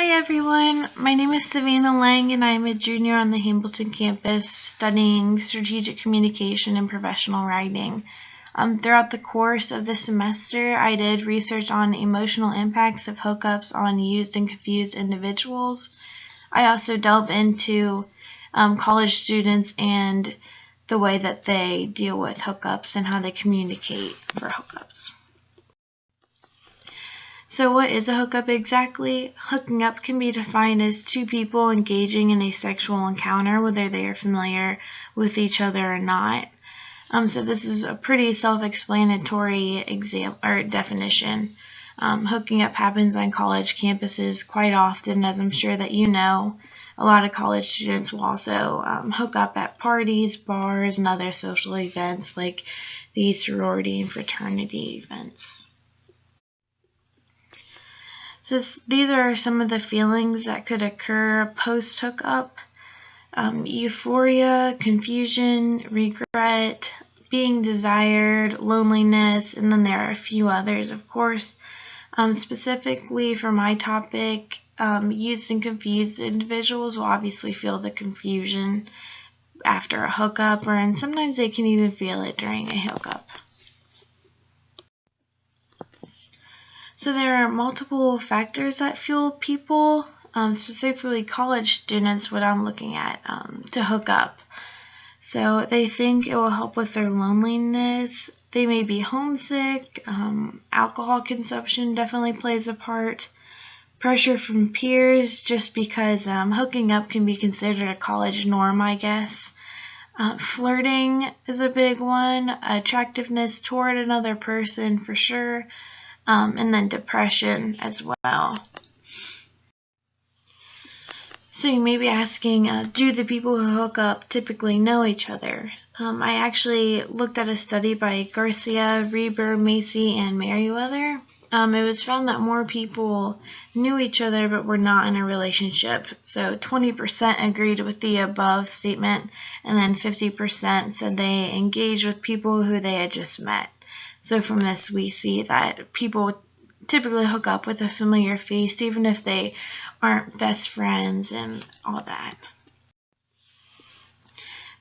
Hi everyone, my name is Savannah Lang and I am a junior on the Hamilton campus studying strategic communication and professional writing. Throughout the course of the semester, I did research on emotional impacts of hookups on used and confused individuals. I also delve into college students and the way that they deal with hookups and how they communicate for hookups. So what is a hookup exactly? Hooking up can be defined as two people engaging in a sexual encounter, whether they are familiar with each other or not. So this is a pretty self-explanatory definition. Hooking up happens on college campuses quite often, as I'm sure that you know. A lot of college students will also hook up at parties, bars, and other social events like the sorority and fraternity events. So these are some of the feelings that could occur post-hookup. Euphoria, confusion, regret, being desired, loneliness, and then there are a few others, of course. Specifically for my topic, used and confused individuals will obviously feel the confusion after a hookup, and sometimes they can even feel it during a hookup. So there are multiple factors that fuel people, specifically college students, what I'm looking at, to hook up. So they think it will help with their loneliness. They may be homesick. Alcohol consumption definitely plays a part. Pressure from peers, just because hooking up can be considered a college norm, I guess. Flirting is a big one. Attractiveness toward another person for sure. And then depression as well. So you may be asking, do the people who hook up typically know each other? I actually looked at a study by Garcia, Reber, Macy, and Merriweather. It was found that more people knew each other but were not in a relationship. So 20% agreed with the above statement, and then 50% said they engaged with people who they had just met. So from this, we see that people typically hook up with a familiar face, even if they aren't best friends and all that.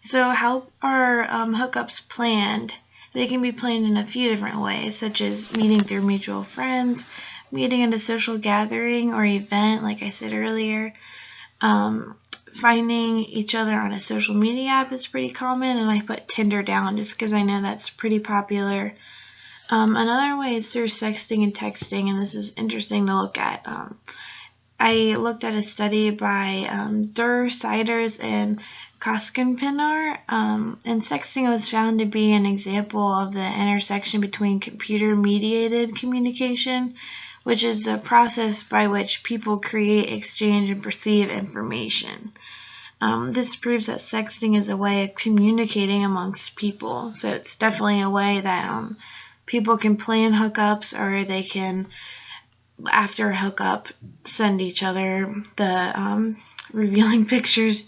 So how are hookups planned? They can be planned in a few different ways, such as meeting through mutual friends, meeting at a social gathering or event, like I said earlier. Finding each other on a social media app is pretty common, and I put Tinder down just because I know that's pretty popular. Another way is through sexting and texting, and this is interesting to look at. I looked at a study by Durr, Siders, and Koskenpinar, and sexting was found to be an example of the intersection between computer-mediated communication, which is a process by which people create, exchange, and perceive information. This proves that sexting is a way of communicating amongst people, so it's definitely a way that people can plan hookups, or they can, after a hookup, send each other the revealing pictures.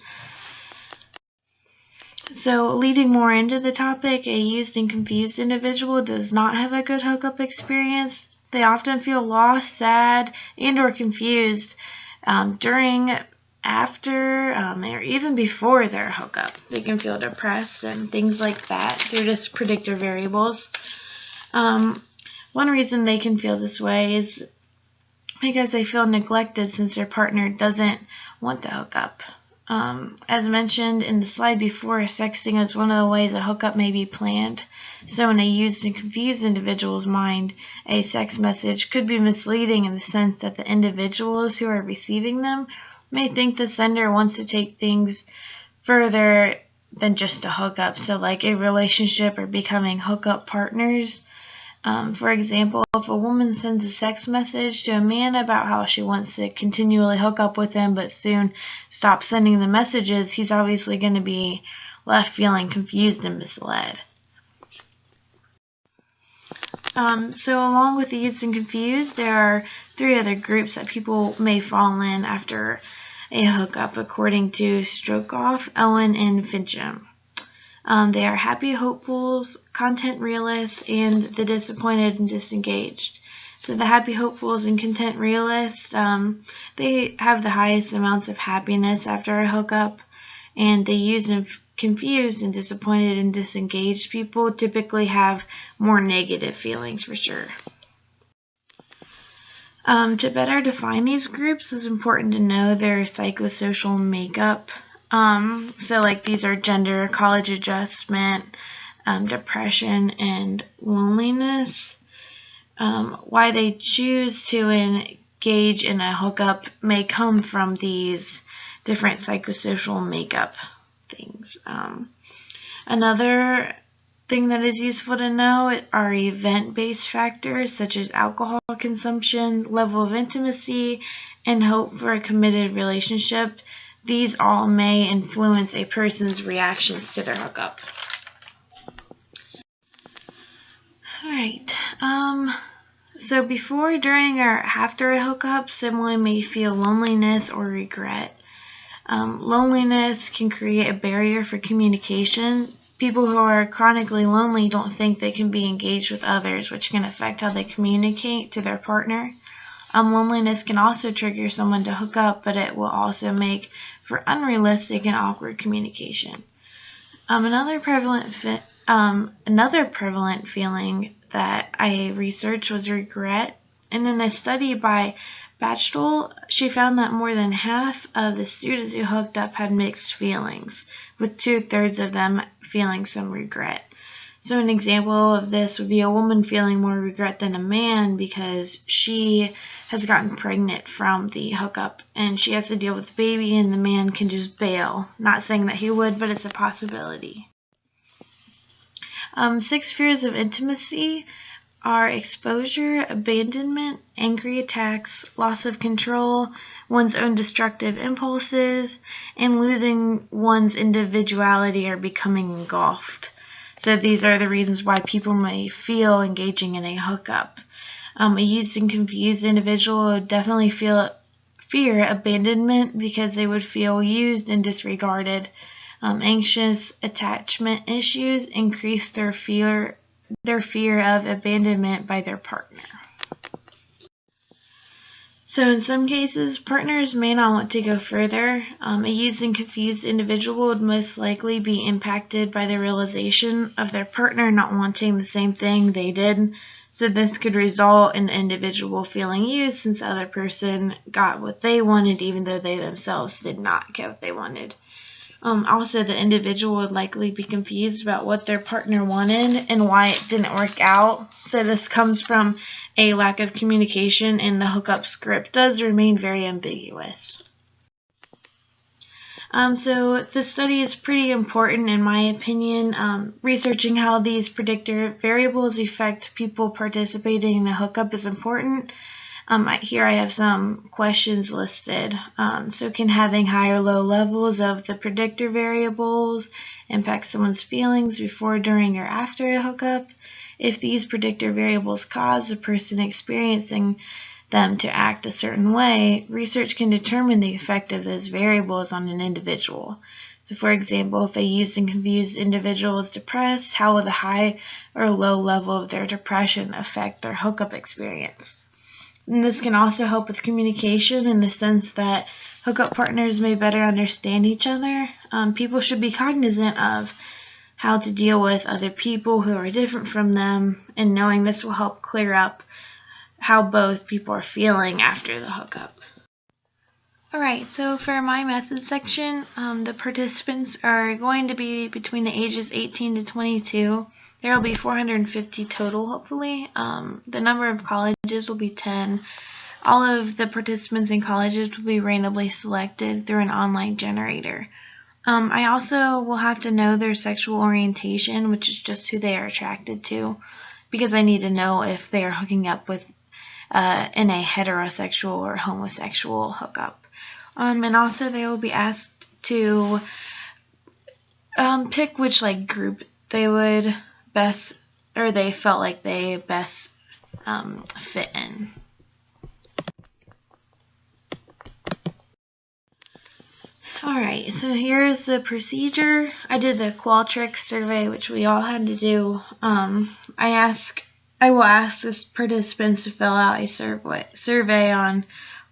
So leading more into the topic, a used and confused individual does not have a good hookup experience. They often feel lost, sad, and or confused during, after, or even before their hookup. They can feel depressed and things like that. They're just predictor variables. One reason they can feel this way is because they feel neglected since their partner doesn't want to hook up. As mentioned in the slide before, sexting is one of the ways a hookup may be planned. So in a used and confused individual's mind, a sex message could be misleading in the sense that the individuals who are receiving them may think the sender wants to take things further than just a hookup, so like a relationship or becoming hookup partners. For example, if a woman sends a sex message to a man about how she wants to continually hook up with him but soon stop sending the messages, he's obviously going to be left feeling confused and misled. So along with the used and confused, there are three other groups that people may fall in after a hookup, according to Strokoff, Ellen, and Fincham. They are happy hopefuls, content realists, and the disappointed and disengaged. So the happy hopefuls and content realists, they have the highest amounts of happiness after a hookup, and the used and confused and disappointed and disengaged people typically have more negative feelings for sure. To better define these groups, it's important to know their psychosocial makeup. So like these are gender, college adjustment, depression, and loneliness. Why they choose to engage in a hookup may come from these different psychosocial makeup things. Another thing that is useful to know are event-based factors such as alcohol consumption, level of intimacy, and hope for a committed relationship. These all may influence a person's reactions to their hookup. Alright, so before, during, or after a hookup, someone may feel loneliness or regret. Loneliness can create a barrier for communication. People who are chronically lonely don't think they can be engaged with others, which can affect how they communicate to their partner. Loneliness can also trigger someone to hook up, but it will also make for unrealistic and awkward communication. Another prevalent feeling that I researched was regret. And in a study by Bachelor, she found that more than half of the students who hooked up had mixed feelings, with 2/3 of them feeling some regret. So an example of this would be a woman feeling more regret than a man because she has gotten pregnant from the hookup and she has to deal with the baby, and the man can just bail. Not saying that he would, but it's a possibility. 6 fears of intimacy are exposure, abandonment, angry attacks, loss of control, one's own destructive impulses, and losing one's individuality or becoming engulfed. So these are the reasons why people may feel engaging in a hookup. A used and confused individual would definitely fear abandonment because they would feel used and disregarded. Anxious attachment issues increase their fear of abandonment by their partner. So in some cases, partners may not want to go further. A used and confused individual would most likely be impacted by the realization of their partner not wanting the same thing they did. So this could result in the individual feeling used since the other person got what they wanted even though they themselves did not get what they wanted. Also, the individual would likely be confused about what their partner wanted and why it didn't work out. So this comes from a lack of communication, and the hookup script does remain very ambiguous. So the study is pretty important in my opinion. Researching how these predictor variables affect people participating in the hookup is important. Here I have some questions listed. So can having high or low levels of the predictor variables impact someone's feelings before, during, or after a hookup? If these predictor variables cause a person experiencing them to act a certain way, research can determine the effect of those variables on an individual. So for example, if a used and confused individual is depressed, how will the high or low level of their depression affect their hookup experience? And this can also help with communication in the sense that hookup partners may better understand each other. People should be cognizant of how to deal with other people who are different from them, and knowing this will help clear up how both people are feeling after the hookup. Alright, so for my method section, the participants are going to be between the ages 18 to 22. There will be 450 total, hopefully. The number of colleges will be 10. All of the participants in colleges will be randomly selected through an online generator. I also will have to know their sexual orientation, which is just who they are attracted to, because I need to know if they are hooking up with in a heterosexual or homosexual hookup. And also they will be asked to pick which group they would best, or they felt like they best fit in. Alright, so here's the procedure. I did the Qualtrics survey, which we all had to do. I asked I will ask the participants to fill out a survey on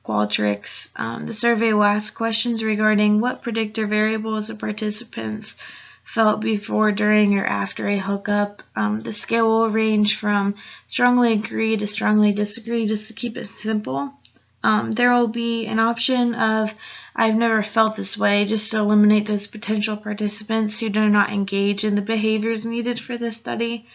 Qualtrics. The survey will ask questions regarding what predictor variables the participants felt before, during, or after a hookup. The scale will range from strongly agree to strongly disagree, just to keep it simple. There will be an option of I've never felt this way, just to eliminate those potential participants who do not engage in the behaviors needed for this study.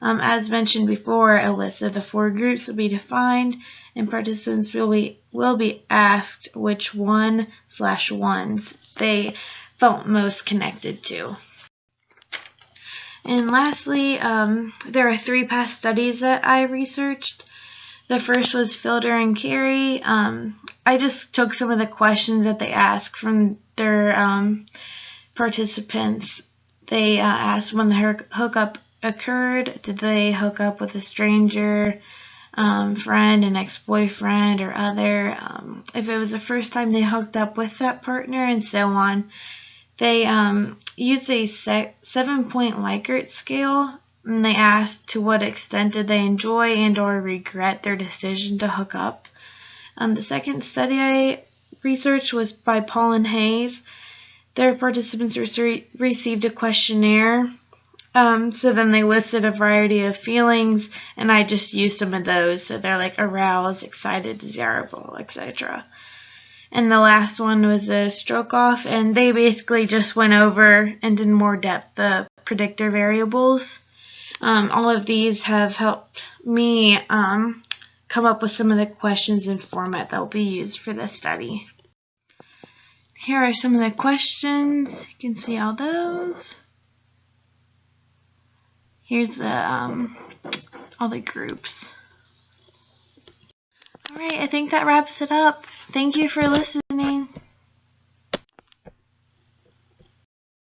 As mentioned before, a list of the 4 groups will be defined, and participants will be asked which one/ones they felt most connected to. And lastly, there are 3 past studies that I researched. The first was Fielder and Carey. I just took some of the questions that they asked from their participants. They asked when the hookup occurred. Did they hook up with a stranger, friend, an ex-boyfriend, or other? If it was the first time they hooked up with that partner, and so on. They used a 7-point Likert scale, and they asked to what extent did they enjoy and or regret their decision to hook up. The second study I researched was by Paul and Hayes. Their participants received a questionnaire. So then they listed a variety of feelings, and I just used some of those. So they're like aroused, excited, desirable, etc. And the last one was a stroke off, and they basically just went over and in more depth the predictor variables. All of these have helped me come up with some of the questions and format that will be used for this study. Here are some of the questions. You can see all those. Here's the all the groups. Alright, I think that wraps it up. Thank you for listening.